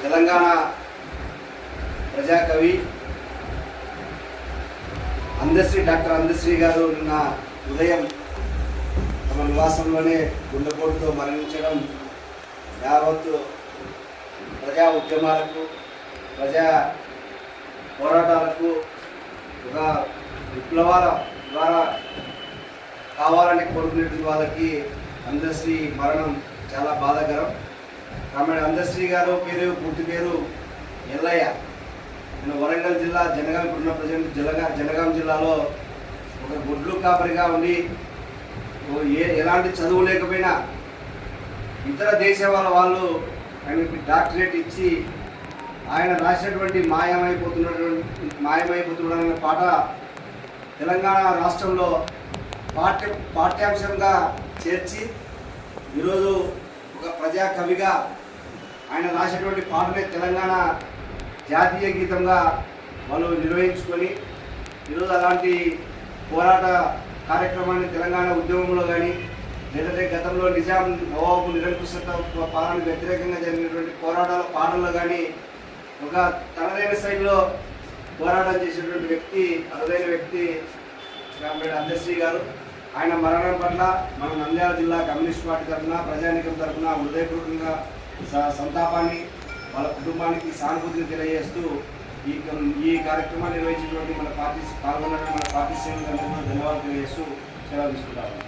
Telangana ప్రజాకవి Andasri doctor Andasri గారు నిన్న ఉదయం తమ నివాసంలోనే గుండెపోటుతో మరణించడం యావత్ ప్రజా ఉద్యమాలకు ప్రజా పోరాటాలకు ఒక విప్లవాల ద్వారా కావాలని కోరుకునేటువంటి వాళ్ళకి అందశ్రీ మరణం చాలా బాధాకరం. కాబట్టి అందశ్రీ గారు పూర్తి పేరు ఎల్లయ్య. నేను వరంగల్ జిల్లా జనగాం ఉన్న ప్రజెంట్ జనగాం జిల్లాలో ఒక గుడ్లు కాపరిగా ఉండి ఎలాంటి చదువు లేకపోయినా ఇతర దేశాల వాళ్ళు ఆయనకి డాక్టరేట్ ఇచ్చి ఆయన రాసినటువంటి మాయమైపోతున్నాడనే పాట తెలంగాణ రాష్ట్రంలో పాఠ్యాంశంగా చేర్చి ఈరోజు ఒక ప్రజా కవిగా ఆయన రాసినటువంటి పాటనే తెలంగాణ జాతీయ గీతంగా వాళ్ళు నిర్వహించుకొని ఈరోజు అలాంటి పోరాట కార్యక్రమాన్ని తెలంగాణ ఉద్యమంలో కానీ లేదంటే గతంలో నిజాం నవాబు నిరంకుశత పాలనకు వ్యతిరేకంగా జరిగినటువంటి పాటల్లో కానీ ఒక తనదైన శైలిలో పోరాటం చేసినటువంటి వ్యక్తి అరుదైన వ్యక్తి కామ్రేడ్ అందశ్రీ గారు. ఆయన మరణం పట్ల మన నంద్యాల జిల్లా కమ్యూనిస్ట్ పార్టీ తరఫున ప్రజానీకం తరఫున హృదయపూర్వకంగా సంతాపాన్ని వాళ్ళ కుటుంబానికి సానుభూతిని తెలియజేస్తూ ఈ కార్యక్రమాన్ని నిర్వహించినటువంటి మన పార్టీ పాల్గొన్నటువంటి మన పార్టీ శ్రేణులందరికీ ధన్యవాదాలు తెలియజేస్తూ సెలవు తీసుకుంటాము.